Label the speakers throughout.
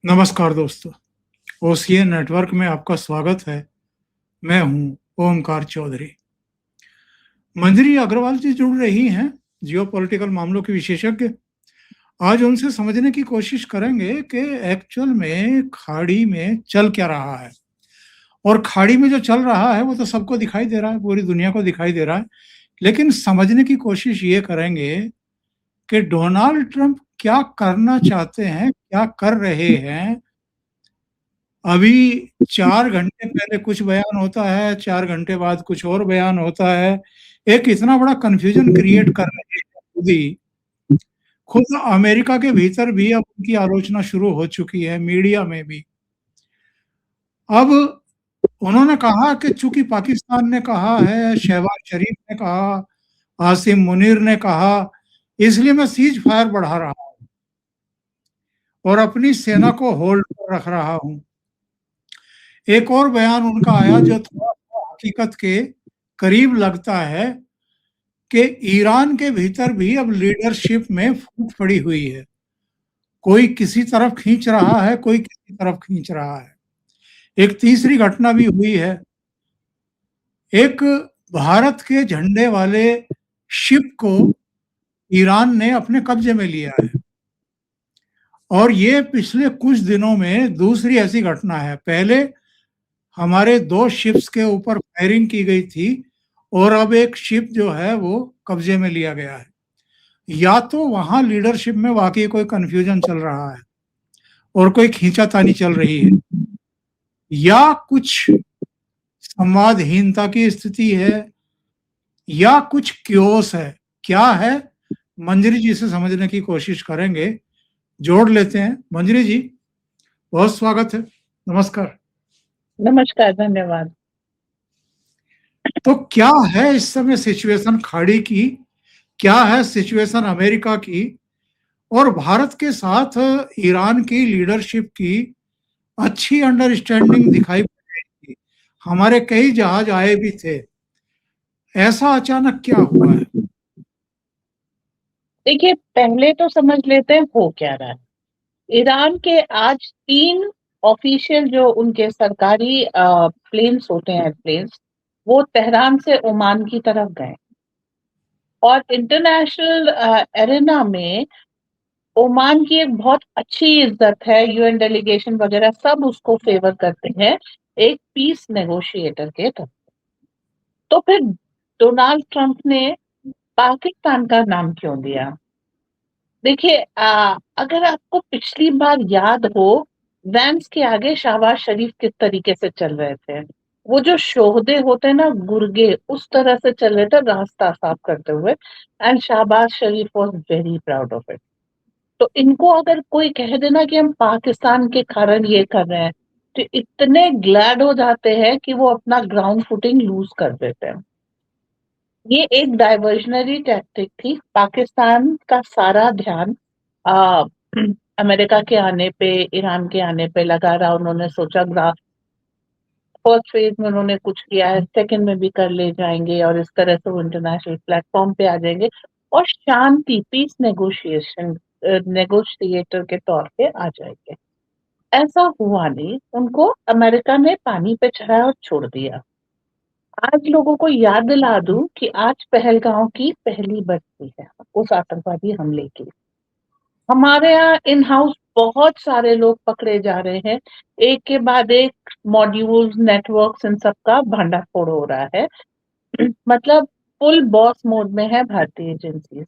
Speaker 1: नमस्कार दोस्तों, OCA network में आपका स्वागत है। मैं हूं ओमकार चौधरी। मंजरी अग्रवाल जी जुड़ रही हैं, जियोपॉलिटिकल मामलों की विशेषज्ञ। आज उनसे समझने की कोशिश करेंगे कि एक्चुअल में खाड़ी में चल क्या रहा है। और खाड़ी में जो चल रहा है वो तो सबको दिखाई दे रहा है, पूरी दुनिया को दिखाई दे रहा है। लेकिन समझने की कोशिश ये करेंगे कि डोनाल्ड ट्रंप क्या करना चाहते हैं, क्या कर रहे हैं। अभी 4 घंटे पहले कुछ बयान होता है, 4 घंटे बाद कुछ और बयान होता है। एक इतना बड़ा कन्फ्यूजन क्रिएट कर रहे हैं खुद अमेरिका के भीतर भी अब उनकी आलोचना शुरू हो चुकी है, मीडिया में भी। अब उन्होंने कहा कि चूंकि पाकिस्तान ने कहा है, शहबाज शरीफ ने कहा, आसिम मुनीर ने कहा, इसलिए मैं सीज फायर बढ़ा रहा हूं और अपनी सेना को होल्ड पर रख रहा हूं। एक और बयान उनका आया जो थोड़ा सा हकीकत के करीब लगता है कि ईरान के भीतर भी अब लीडरशिप में फूट पड़ी हुई है। कोई किसी तरफ खींच रहा है, कोई किसी तरफ खींच रहा है। एक तीसरी घटना भी हुई है। एक भारत के झंडे वाले शिप को ईरान ने अपने कब्जे में लिया है और ये पिछले कुछ दिनों में दूसरी ऐसी घटना है। पहले हमारे 2 शिप्स के ऊपर फायरिंग की गई थी और अब एक शिप जो है वो कब्जे में लिया गया है। या तो वहां लीडरशिप में वाकई कोई कंफ्यूजन चल रहा है और कोई खींचातानी चल रही है, या कुछ संवादहीनता की स्थिति है, या कुछ क्योस है। क्या है, मंजरी जी से समझने की कोशिश करेंगे। जोड़ लेते हैं मंजरी जी, बहुत स्वागत है। नमस्कार।
Speaker 2: नमस्कार, धन्यवाद।
Speaker 1: तो क्या है इस समय सिचुएशन खाड़ी की, क्या है सिचुएशन अमेरिका की और भारत के साथ ईरान की लीडरशिप की अच्छी अंडरस्टैंडिंग दिखाई पड़ रही थी। हमारे कई जहाज आए भी थे। ऐसा अचानक क्या हुआ है?
Speaker 2: देखिए, पहले तो समझ लेते हैं हो क्या रहा है। ईरान के आज 3 ऑफिशियल जो उनके सरकारी प्लेन्स होते हैं, एयरप्लेन्स, वो तेहरान से ओमान की तरफ गए और इंटरनेशनल एरेना में ओमान की एक बहुत अच्छी इज्जत है। यूएन डेलीगेशन वगैरह सब उसको फेवर करते हैं एक पीस नेगोशिएटर के तौर। तो फिर डोनाल्ड ट्रंप ने पाकिस्तान का नाम क्यों दिया? देखिए, अगर आपको पिछली बार याद हो, वैन्स के आगे शहबाज शरीफ किस तरीके से चल रहे थे। वो जो शोहदे होते हैं ना, गुर्गे, उस तरह से चल रहे थे रास्ता साफ करते हुए। And Shahbaz Sharif was very proud of it. तो इनको अगर कोई कह देना कि हम पाकिस्तान के कारण ये कर रहे हैं, तो इतने ग्लैड हो जाते हैं कि वो अपना ग्राउंड फुटिंग लूज कर देते हैं। ये एक डाइवर्जनरी टैक्टिक थी। पाकिस्तान का सारा ध्यान आ, अमेरिका के आने पे, ईरान के आने पे लगा रहा। उन्होंने सोचा फर्स्ट फेज में उन्होंने कुछ किया है, सेकंड में भी कर ले जाएंगे और इस तरह से वो इंटरनेशनल प्लेटफॉर्म पे आ जाएंगे और शांति, पीस नेगोशिएशन नेगोशिएटर के तौर पे आ जाएंगे। ऐसा हुआ नहीं। उनको अमेरिका ने पानी पे चढ़ाया और छोड़ दिया। आज लोगों को याद दिला दूं कि आज पहलगांव की पहली बरसी है उस आतंकवादी हमले की। हमारे यहाँ इन हाउस बहुत सारे लोग पकड़े जा रहे हैं। एक के बाद एक मॉड्यूल्स, नेटवर्क्स, इन सब का भंडाफोड़ हो रहा है। मतलब फुल बॉस मोड में है भारतीय एजेंसीज।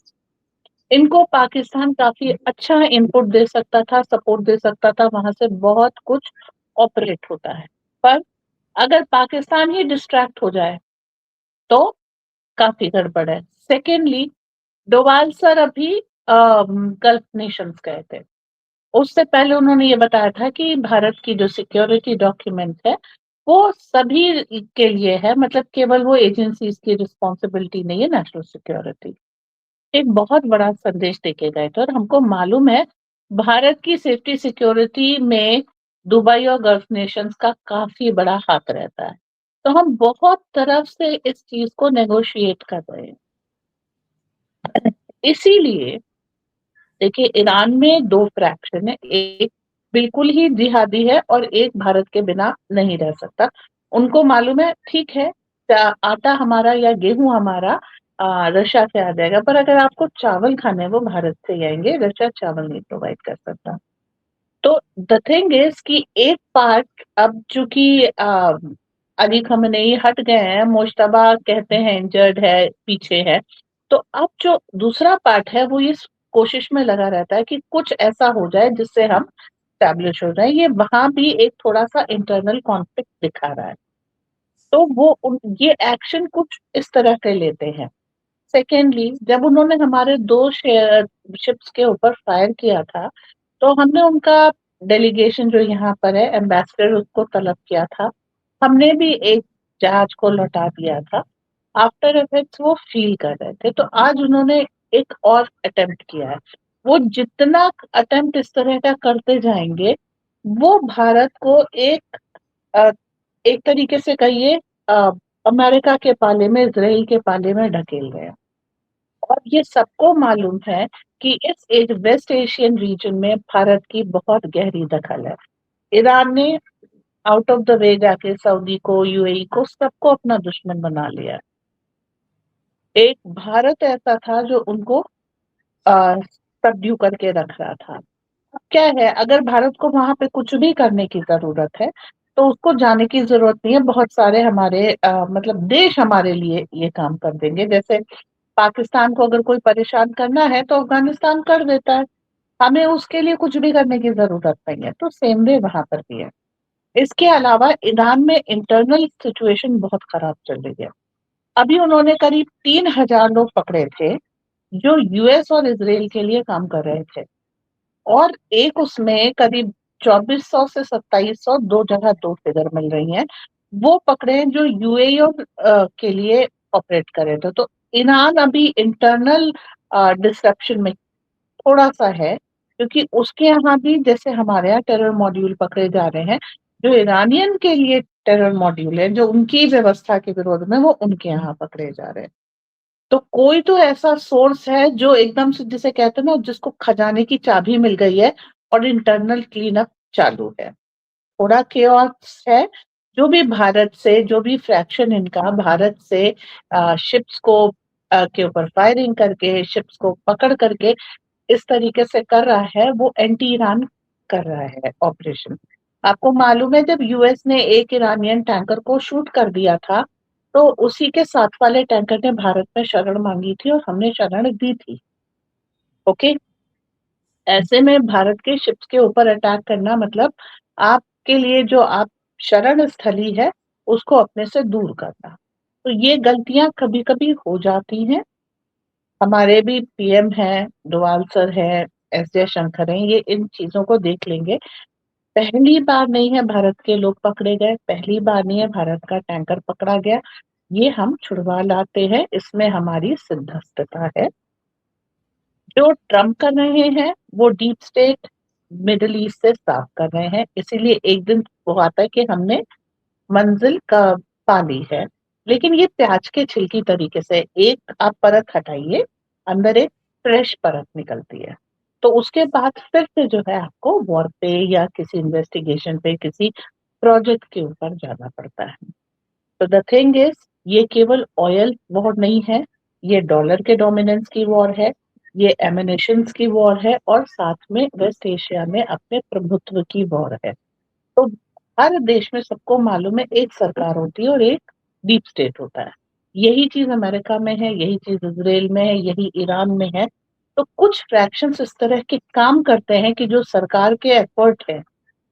Speaker 2: इनको पाकिस्तान काफी अच्छा इनपुट दे सकता था, सपोर्ट दे सकता था, वहां से बहुत कुछ ऑपरेट होता है। पर अगर पाकिस्तान ही डिस्ट्रैक्ट हो जाए तो काफी गड़बड़ है। सेकेंडली, डोवाल सर अभी गल्फ नेशंस गए थे। उससे पहले उन्होंने ये बताया था कि भारत की जो सिक्योरिटी डॉक्यूमेंट है वो सभी के लिए है, मतलब केवल वो एजेंसीज की रिस्पॉन्सिबिलिटी नहीं है, नेशनल सिक्योरिटी। एक बहुत बड़ा संदेश देके गए थे और हमको मालूम है भारत की सेफ्टी सिक्योरिटी में दुबई और गल्फ नेशंस का काफी बड़ा हाथ रहता है। तो हम बहुत तरफ से इस चीज को नेगोशिएट कर रहे हैं। इसीलिए देखिए, ईरान में 2 फ्रैक्शन है। एक बिल्कुल ही जिहादी है और एक भारत के बिना नहीं रह सकता। उनको मालूम है, ठीक है, आटा हमारा या गेहूं हमारा रशिया से आ जाएगा, पर अगर आपको चावल खाने हैं वो भारत से ही आएंगे, रशिया चावल नहीं प्रोवाइड कर सकता। तो द थिंग इज कि एक पार्ट अब चूंकि अली खamenei हट गए हैं, मुश्तबा कहते हैं इंजर्ड है, पीछे है, तो अब जो दूसरा पार्ट है वो इस कोशिश में लगा रहता है कि कुछ ऐसा हो जाए जिससे हम स्टैब्लिश हो जाए। ये वहां भी एक थोड़ा सा इंटरनल कॉन्फ्लिक्ट दिखा रहा है। तो ये एक्शन कुछ इस तरह के लेते हैं। सेकेंडली, जब उन्होंने हमारे 2 शिप्स के ऊपर फायर किया था, तो हमने उनका डेलीगेशन जो यहाँ पर है, एम्बेसडर, उसको तलब किया था। हमने भी एक जहाज को लौटा दिया था। आफ्टर इफेक्ट्स वो फील कर रहे थे, तो आज उन्होंने एक और अटेम्प्ट किया है। वो जितना अटेम्प्ट इस तरह का करते जाएंगे, वो भारत को अ, एक तरीके से कहिए अमेरिका के पाले में, इजराइल के पाले में ढकेल गए। और ये सबको मालूम है कि इस वेस्ट एशियन रीजन में भारत की बहुत गहरी दखल है। ईरान ने आउट ऑफ द वे जाके सऊदी को, यूएई को, सबको अपना दुश्मन बना लिया। एक भारत ऐसा था जो उनको सबड्यू करके रख रहा था। अब क्या है, अगर भारत को वहां पे कुछ भी करने की जरूरत है तो उसको जाने की जरूरत नहीं है। बहुत सारे हमारे मतलब देश हमारे लिए ये काम कर देंगे। जैसे पाकिस्तान को अगर कोई परेशान करना है तो अफगानिस्तान कर देता है, हमें उसके लिए कुछ भी करने की जरूरत नहीं है। तो सेम वे वहां पर भी है। इसके अलावा ईरान में इंटरनल सिचुएशन बहुत खराब चल रही है। अभी उन्होंने करीब 3,000 लोग पकड़े थे जो यूएस और इसराइल के लिए काम कर रहे थे, और एक उसमें करीब 2,400 से 2,700, दो जगह दो फिगर मिल रही हैं, वो पकड़े जो यूएई और के लिए ऑपरेट कर रहे थे। तो ईरान अभी इंटरनल डिस्ट्रप्शन में थोड़ा सा है, क्योंकि उसके यहाँ भी जैसे हमारे यहाँ टेरर मॉड्यूल पकड़े जा रहे हैं, जो ईरानियन के लिए टेरर मॉड्यूल है, जो उनकी व्यवस्था के विरोध में, वो उनके यहाँ पकड़े जा रहे हैं। तो कोई तो ऐसा सोर्स है जो एकदम से, जिसे कहते हैं ना, जिसको खजाने की चाबी मिल गई है और इंटरनल क्लीन अप चालू है। थोड़ा केओस है। जो भी भारत से, जो भी फ्रैक्शन इनका भारत से शिप्स को के ऊपर फायरिंग करके, शिप्स को पकड़ करके इस तरीके से कर रहा है, वो एंटी ईरान कर रहा है ऑपरेशन। आपको मालूम है, जब यूएस ने एक ईरानियन टैंकर को शूट कर दिया था, तो उसी के साथ वाले टैंकर ने भारत में शरण मांगी थी और हमने शरण दी थी। ओके, ऐसे में भारत के शिप्स के ऊपर अटैक करना मतलब आपके लिए जो आप शरण स्थली है उसको अपने से दूर करना। तो ये गलतियां कभी कभी हो जाती हैं। हमारे भी पीएम हैं, डोवाल सर है, एस जयशंकर हैं, ये इन चीजों को देख लेंगे। पहली बार नहीं है भारत के लोग पकड़े गए, पहली बार नहीं है भारत का टैंकर पकड़ा गया। ये हम छुड़वा लाते हैं, इसमें हमारी सिद्धस्तता है। जो ट्रम्प कर रहे हैं वो डीप स्टेट मिडिल ईस्ट से साफ कर रहे हैं, इसीलिए एक दिन वो आता है कि हमने मंजिल का पा ली है। लेकिन ये प्याज के छिलकी तरीके से, एक आप परत हटाइए, अंदर एक फ्रेश परत निकलती है। तो उसके बाद फिर से जो है आपको वॉर पे या किसी इन्वेस्टिगेशन पे, किसी प्रोजेक्ट के ऊपर जाना पड़ता है। तो द थिंग इज, ये केवल ऑयल वॉर नहीं है, ये डॉलर के डोमिनेंस की वॉर है, ये एमिनेशंस की वॉर है, और साथ में वेस्ट एशिया में अपने प्रभुत्व की वॉर है। तो हर देश में सबको मालूम है, एक सरकार होती है और एक डीप स्टेट होता है। यही चीज अमेरिका में है, यही चीज इजराइल में है, यही ईरान में है। तो कुछ फ्रैक्शंस इस तरह के काम करते हैं कि जो सरकार के एफर्ट है,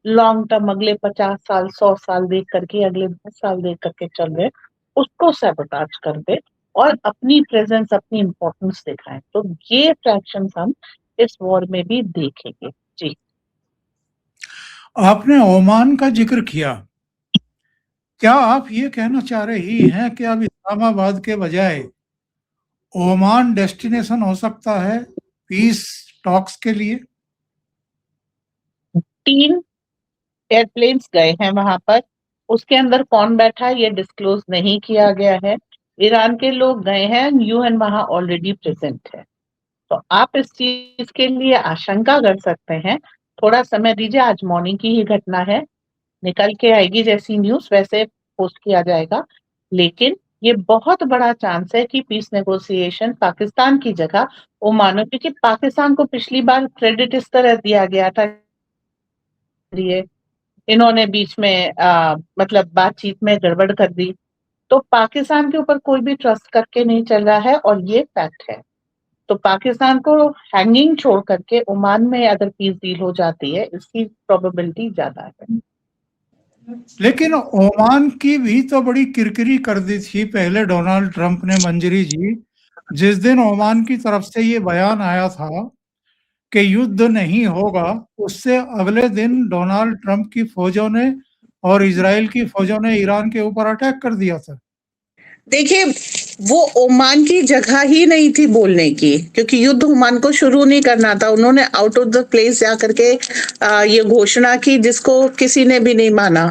Speaker 2: लॉन्ग टर्म, अगले 50 साल, 100 साल देख करके, अगले 10 साल देख करके चल रहे, उसको सैबोटाज कर दे और अपनी प्रेजेंस, अपनी इंपॉर्टेंस दिखाएं। तो ये फ्रैक्शंस हम इस वॉर में भी देखेंगे। जी,
Speaker 1: आपने ओमान का जिक्र किया। क्या आप ये कहना चाह रही हैं कि अब इस्लामाबाद के बजाय ओमान डेस्टिनेशन हो सकता है पीस टॉक्स के लिए?
Speaker 2: 3 एयरप्लेन्स गए हैं वहां पर। उसके अंदर कौन बैठा है ये डिस्क्लोज नहीं किया गया है। ईरान के लोग गए हैं, यूएन वहां ऑलरेडी प्रेजेंट है। तो आप इस चीज के लिए आशंका कर सकते हैं। थोड़ा समय दीजिए, आज मॉर्निंग की ही घटना है, निकल के आएगी जैसी न्यूज वैसे पोस्ट किया जाएगा। लेकिन ये बहुत बड़ा चांस है कि पीस नेगोशिएशन पाकिस्तान की जगह ओमान, क्योंकि पाकिस्तान को पिछली बार क्रेडिट इस तरह दिया गया था, ये इन्होंने बीच में मतलब बातचीत में गड़बड़ कर दी, तो पाकिस्तान के ऊपर कोई भी ट्रस्ट करके नहीं चल रहा है और ये फैक्ट है। तो पाकिस्तान को हैंगिंग छोड़ करके ओमान में अगर पीस डील हो जाती है, इसकी प्रोबेबिलिटी ज्यादा है।
Speaker 1: लेकिन ओमान की भी तो बड़ी किरकिरी कर दी थी पहले डोनाल्ड ट्रंप ने, मंजरी जी। जिस दिन ओमान की तरफ से ये बयान आया था कि युद्ध नहीं होगा, उससे अगले दिन डोनाल्ड ट्रंप की फौजों ने और इजराइल की फौजों ने ईरान के ऊपर अटैक कर दिया था।
Speaker 3: देखिए, वो ओमान की जगह ही नहीं थी बोलने की, क्योंकि युद्ध ओमान को शुरू नहीं करना था। उन्होंने आउट ऑफ द प्लेस जा करके ये घोषणा की जिसको किसी ने भी नहीं माना।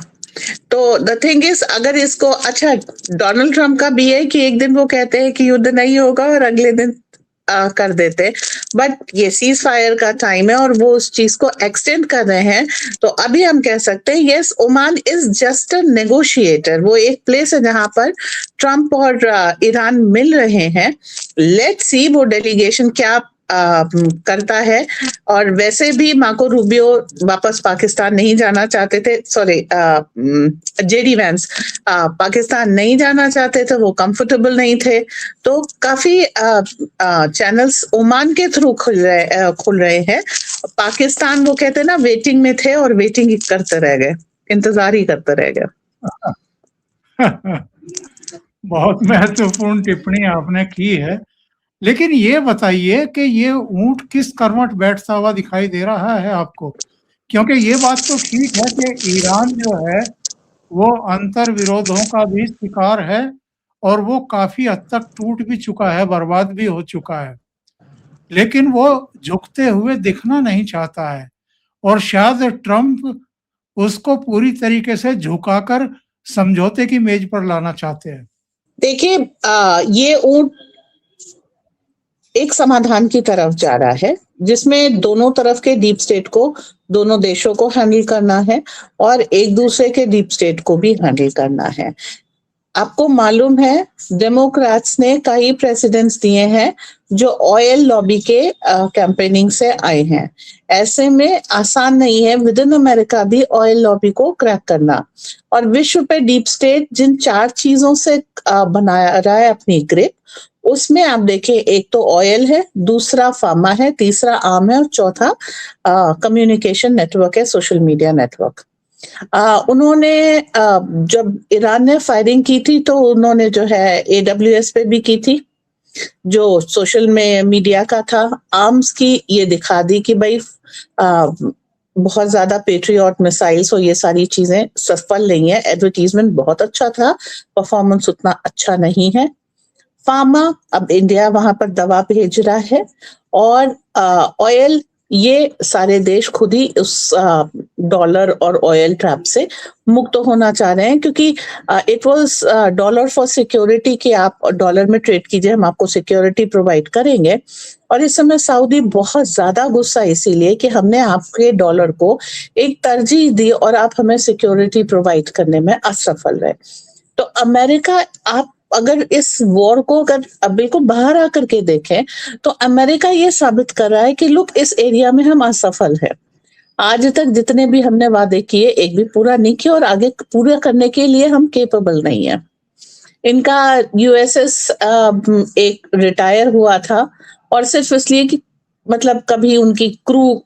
Speaker 3: तो द थिंग इज, अगर इसको अच्छा, डोनाल्ड ट्रंप का भी है कि एक दिन वो कहते हैं कि युद्ध नहीं होगा और अगले दिन कर देते, बट ये सीज फायर का टाइम है और वो उस चीज को एक्सटेंड कर रहे हैं। तो अभी हम कह सकते हैं yes, Oman is just a negotiator. वो एक प्लेस है जहां पर ट्रंप और ईरान मिल रहे हैं। लेट्स सी वो डेलीगेशन क्या करता है। और वैसे भी मार्को रूबियो वापस पाकिस्तान नहीं जाना चाहते थे, सॉरी जेडी वैंस पाकिस्तान नहीं जाना चाहते थे, वो कंफर्टेबल नहीं थे। तो काफी चैनल्स ओमान के थ्रू खुल रहे हैं। पाकिस्तान वो कहते हैं ना, वेटिंग में थे और वेटिंग ही करते रह गए, इंतजार ही करते रह गए।
Speaker 1: बहुत महत्वपूर्ण टिप्पणी आपने की है। लेकिन ये बताइए कि ये ऊंट किस करवट बैठता हुआ दिखाई दे रहा है आपको? क्योंकि ये बात तो ठीक है कि ईरान जो है वो अंतर विरोधों का भी शिकार है और वो काफी हद तक टूट भी चुका है, बर्बाद भी हो चुका है, लेकिन वो झुकते हुए दिखना नहीं चाहता है और शायद ट्रंप उसको पूरी तरीके से झुकाकर समझौते की मेज पर लाना चाहते हैं।
Speaker 3: देखिए, ये ऊंट एक समाधान की तरफ जा रहा है जिसमें दोनों तरफ के डीप स्टेट को, दोनों देशों को हैंडल करना है और एक दूसरे के डीप स्टेट को भी हैंडल करना है। आपको मालूम है, डेमोक्रेट्स ने कई प्रेसिडेंट्स दिए हैं जो ऑयल लॉबी के कैंपेनिंग से आए हैं। ऐसे में आसान नहीं है विद इन अमेरिका भी ऑयल लॉबी को क्रैक करना। और विश्व पे डीप स्टेट जिन 4 चीजों से बना रहा है अपनी ग्रिप, उसमें आप देखिए, एक तो ऑयल है, दूसरा फार्मा है, तीसरा आर्म है और चौथा कम्युनिकेशन नेटवर्क है, सोशल मीडिया नेटवर्क। उन्होंने जब ईरान ने फायरिंग की थी तो उन्होंने जो है AWS पे भी की थी, जो सोशल में मीडिया का था। आर्म्स की ये दिखा दी कि भाई बहुत ज्यादा पेट्रियट मिसाइल्स और ये सारी चीजें सफल नहीं है। एडवर्टीजमेंट बहुत अच्छा था, परफॉर्मेंस उतना अच्छा नहीं है। फार्मा, अब इंडिया वहां पर दवा भेज रहा है। और ऑयल, ये सारे देश खुद ही उस डॉलर और ऑयल ट्रैप से मुक्त होना चाह रहे हैं, क्योंकि it was dollar for security कि आप डॉलर में ट्रेड कीजिए, हम आपको सिक्योरिटी प्रोवाइड करेंगे। और इस समय सऊदी बहुत ज्यादा गुस्सा इसीलिए कि हमने आपके डॉलर को एक तरजीह दी और आप हमें सिक्योरिटी प्रोवाइड करने में असफल रहे। तो अमेरिका, आप अगर इस वॉर को अगर बिल्कुल बाहर आकर के देखें तो अमेरिका ये साबित कर रहा है कि लुक, इस एरिया में हम असफल है। आज तक जितने भी हमने वादे किए एक भी पूरा नहीं किया और आगे पूरा करने के लिए हम केपेबल नहीं है। इनका USS एक रिटायर हुआ था और सिर्फ इसलिए कि मतलब कभी उनकी क्रू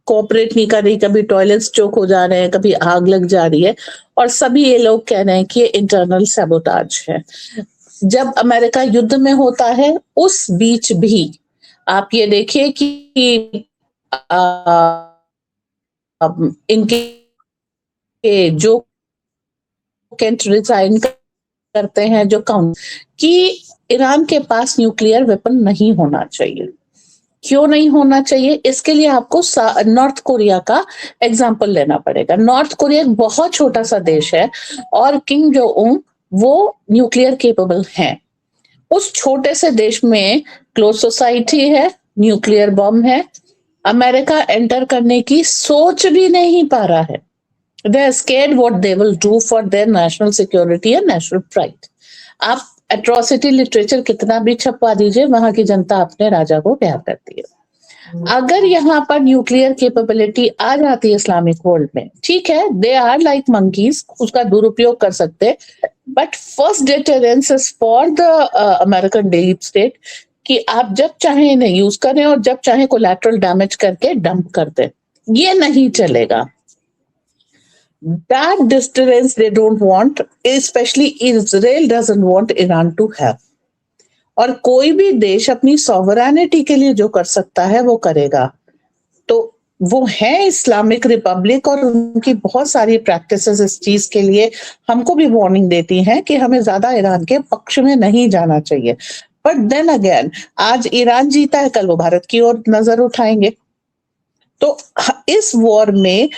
Speaker 3: कोऑपरेट नहीं कर रही, कभी टॉयलेट्स चोक हो जा रहे हैं, कभी आग लग जा रही है और सभी ये लोग कह रहे हैं कि ये इंटरनल सैबोटाज है। जब अमेरिका युद्ध में होता है उस बीच भी आप ये देखिए कि इनके जो कैंट रिजाइन करते हैं, जो काउंट कि ईरान के पास न्यूक्लियर वेपन नहीं होना चाहिए। क्यों नहीं होना चाहिए? इसके लिए आपको नॉर्थ कोरिया का एग्जाम्पल लेना पड़ेगा। नॉर्थ कोरिया एक बहुत छोटा सा देश है और किम जो उन वो न्यूक्लियर केपेबल हैं। उस छोटे से देश में क्लोज सोसाइटी है, न्यूक्लियर बॉम्ब है, अमेरिका एंटर करने की सोच भी नहीं पा रहा है। They are scared what they will do for their national security and national pride. आप एट्रोसिटी लिटरेचर कितना भी छपवा दीजिए, वहां की जनता अपने राजा को प्यार करती है। अगर यहाँ पर न्यूक्लियर कैपेबिलिटी आ जाती है इस्लामिक वर्ल्ड में, ठीक है, दे आर लाइक मंकीज, उसका दुरुपयोग कर सकते, but first deterrence is for the American deep state कि आप जब चाहे इन्हें यूज करें और जब चाहे कोलैटरल डैमेज करके डंप कर दें। ये नहीं चलेगा। That deterrence they don't want, especially Israel doesn't want Iran to have. और कोई भी देश अपनी सॉवरेनिटी के लिए जो कर सकता है वो करेगा। तो वो है इस्लामिक रिपब्लिक और उनकी बहुत सारी प्रैक्टिसेस इस चीज के लिए हमको भी वार्निंग देती हैं कि हमें ज्यादा ईरान के पक्ष में नहीं जाना चाहिए। बट देन अगेन, आज ईरान जीता है, कल वो भारत की ओर नजर उठाएंगे। तो इस वॉर में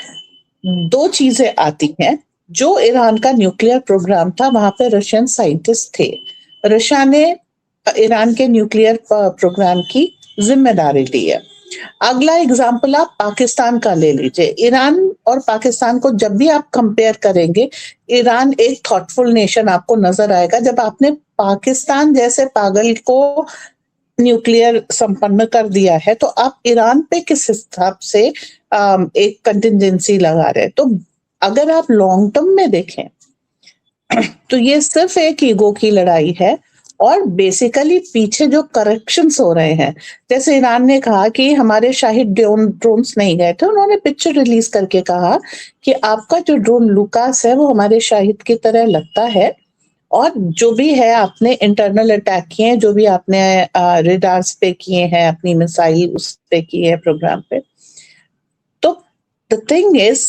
Speaker 3: दो चीजें आती हैं। जो ईरान का न्यूक्लियर प्रोग्राम था, वहां पे रशियन साइंटिस्ट थे। रशिया ने ईरान के न्यूक्लियर प्रोग्राम की जिम्मेदारी ली है। अगला एग्जाम्पल आप पाकिस्तान का ले लीजिए। ईरान और पाकिस्तान को जब भी आप कंपेयर करेंगे, ईरान एक थॉटफुल नेशन आपको नजर आएगा। जब आपने पाकिस्तान जैसे पागल को न्यूक्लियर संपन्न कर दिया है, तो आप ईरान पे किस हिसाब से एक कंटिजेंसी लगा रहे हैं? तो अगर आप लॉन्ग टर्म में देखें तो ये सिर्फ एक ईगो की लड़ाई है। और बेसिकली पीछे जो करेक्शंस हो रहे हैं, जैसे ईरान ने कहा कि हमारे शाही ड्रोन्स नहीं गए थे, उन्होंने पिक्चर रिलीज करके कहा कि आपका जो ड्रोन लुकास है वो हमारे शाहिद की तरह लगता है, और जो भी है आपने इंटरनल अटैक किए हैं, जो भी आपने रेडार्स पे किए हैं, अपनी मिसाइल उस पे किए हैं प्रोग्राम पे। तो द थिंग इज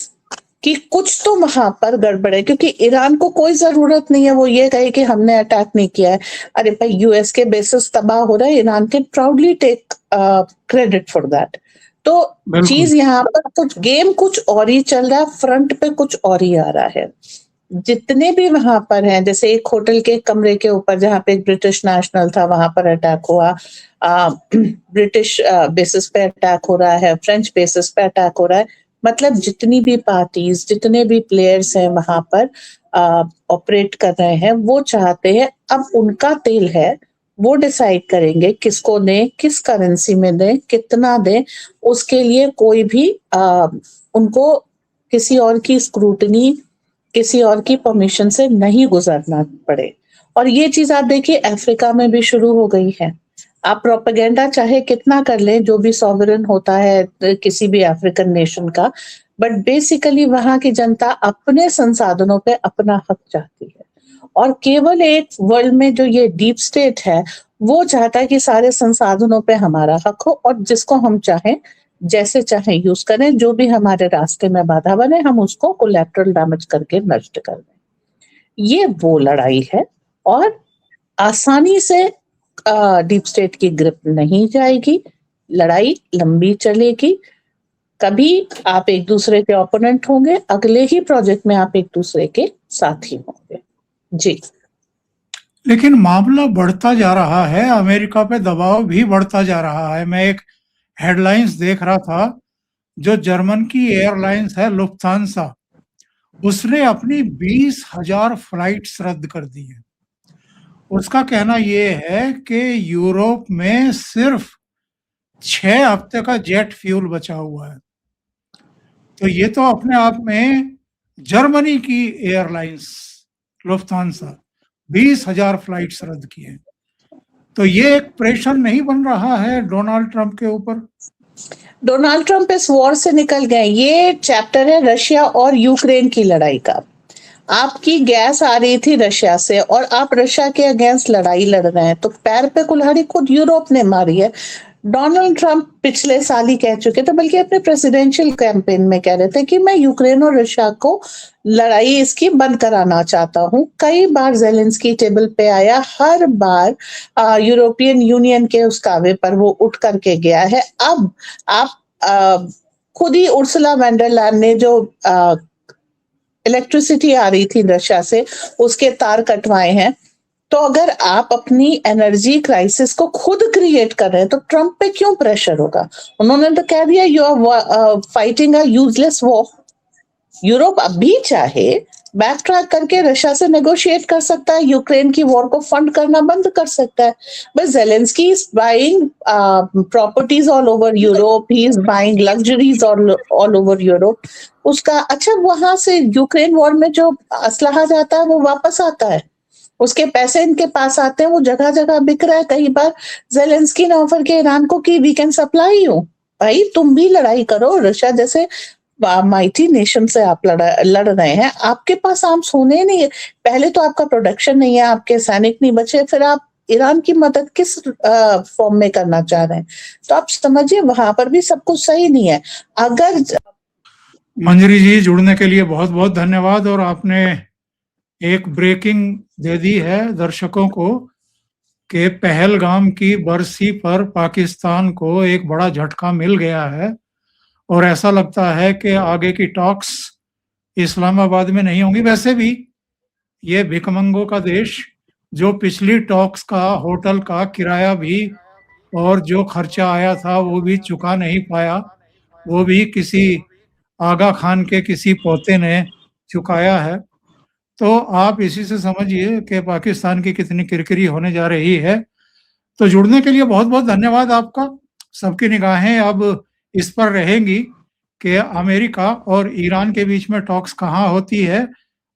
Speaker 3: कि कुछ तो वहां पर गड़बड़ है, क्योंकि ईरान को कोई जरूरत नहीं है वो ये कहे कि हमने अटैक नहीं किया है। अरे भाई, यूएस के बेसिस तबाह हो रहा है, ईरान के proudly take credit for that. तो चीज यहाँ पर कुछ गेम कुछ और ही चल रहा है, फ्रंट पे कुछ और ही आ रहा है। जितने भी वहां पर हैं, जैसे एक होटल के कमरे के ऊपर जहां पे एक ब्रिटिश नेशनल था, वहां पर अटैक हुआ। ब्रिटिश बेसिस पे अटैक हो रहा है, फ्रेंच बेसिस पे अटैक हो रहा है। मतलब जितनी भी पार्टीज, जितने भी प्लेयर्स हैं वहां पर ऑपरेट कर रहे हैं, वो चाहते हैं, अब उनका तेल है, वो डिसाइड करेंगे किसको दें, किस करेंसी में दें, कितना दें। उसके लिए कोई भी उनको किसी और की स्क्रूटनी, किसी और की परमिशन से नहीं गुजरना पड़े। और ये चीज आप देखिए अफ्रीका में भी शुरू हो गई है। आप प्रोपेगेंडा चाहे कितना कर लें, जो भी सॉवरेन होता है किसी भी अफ्रीकन नेशन का, बट बेसिकली वहां की जनता अपने संसाधनों पे अपना हक चाहती है। और केवल एक वर्ल्ड में जो ये डीप स्टेट है, वो चाहता है कि सारे संसाधनों पे हमारा हक हो, और जिसको हम चाहें जैसे चाहे यूज करें, जो भी हमारे रास्ते में बाधा बने हम उसको कोलैटरल डैमेज करके नष्ट कर दें। ये वो लड़ाई है, और आसानी से डीप स्टेट की ग्रिप नहीं जाएगी। लड़ाई लंबी चलेगी। कभी आप एक दूसरे के ओपोनेंट होंगे, अगले ही प्रोजेक्ट में आप एक दूसरे के साथी होंगे। जी,
Speaker 1: लेकिन मामला बढ़ता जा रहा है, अमेरिका पे दबाव भी बढ़ता जा रहा है। मैं एक हेडलाइंस देख रहा था, जो जर्मन की एयरलाइंस है लुफ्थांसा, उसने अपनी 20,000 फ्लाइट्स रद्द कर दी है। उसका कहना यह है कि यूरोप में सिर्फ 6 हफ्ते का जेट फ्यूल बचा हुआ है। तो ये तो अपने आप में जर्मनी की एयरलाइंस लुफ्थांसा 20,000 फ्लाइट्स रद्द की है। तो ये एक प्रेशर नहीं बन रहा है डोनाल्ड ट्रंप के ऊपर?
Speaker 3: डोनाल्ड ट्रंप इस वॉर से निकल गए। ये चैप्टर है रशिया और यूक्रेन की लड़ाई का। आपकी गैस आ रही थी रशिया से और आप रशिया के अगेंस्ट लड़ाई लड़ रहे हैं, तो पैर पे कुल्हाड़ी खुद यूरोप ने मारी है। डोनाल्ड ट्रंप पिछले साल ही कह चुके थे, बल्कि अपने प्रेसिडेंशियल कैंपेन में कह रहे थे कि मैं यूक्रेन और रशिया को लड़ाई इसकी बंद कराना चाहता हूं। कई बार जेलेंस्की टेबल पे आया, हर बार यूरोपियन यूनियन के उस कावे पर वो उठ करके गया है। अब आप खुद ही उर्सुला वॉन डर लायन ने जो इलेक्ट्रिसिटी आ रही थी रशिया से, उसके तार कटवाए हैं। तो अगर आप अपनी एनर्जी क्राइसिस को खुद क्रिएट कर रहे हैं तो ट्रम्प पे क्यों प्रेशर होगा? उन्होंने तो कह दिया you are fighting a useless war. Europe अभी चाहे बैक ट्रैक करके रशिया से नेगोशिएट कर सकता है, यूक्रेन की वॉर को फंड करना बंद कर सकता है, but Zelensky is buying properties all over Europe, he is buying luxuries all over Europe. उसका अच्छा वहां से यूक्रेन वॉर में जो असलहा जाता है वो वापस आता है, उसके पैसे इनके पास आते हैं, वो जगह जगह बिक रहा है। कई बार ज़ेलेंस्की ने ऑफर किया ईरान को कि वी कैन सप्लाई यू, भाई तुम भी लड़ाई करो, रशिया जैसे माइटी नेशन से आप लड़ रहे हैं, आपके पास आर्म्स होने नहीं है, पहले तो आपका प्रोडक्शन नहीं है, आपके सैनिक नहीं बचे, फिर आप ईरान की मदद किस फॉर्म में करना चाह रहे हैं? तो आप समझिए वहां पर भी सब कुछ सही नहीं है। अगर
Speaker 1: मंजरी जी जुड़ने के लिए बहुत बहुत धन्यवाद। और आपने एक ब्रेकिंग दे दी है दर्शकों को कि पहलगाम की बरसी पर पाकिस्तान को एक बड़ा झटका मिल गया है और ऐसा लगता है कि आगे की टॉक्स इस्लामाबाद में नहीं होंगी। वैसे भी ये भिखमंगों का देश, जो पिछली टॉक्स का होटल का किराया भी और जो खर्चा आया था वो भी चुका नहीं पाया, वो भी किसी आगा खान के किसी पोते ने चुकाया है। तो आप इसी से समझिए कि पाकिस्तान की कितनी किरकिरी होने जा रही है। तो जुड़ने के लिए बहुत बहुत धन्यवाद आपका। सबकी निगाहें अब इस पर रहेंगी कि अमेरिका और ईरान के बीच में टॉक्स कहाँ होती है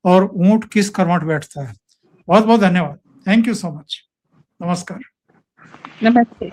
Speaker 1: और ऊंट किस करवट बैठता है। बहुत बहुत धन्यवाद। Thank you so much. नमस्कार।
Speaker 2: नमस्ते।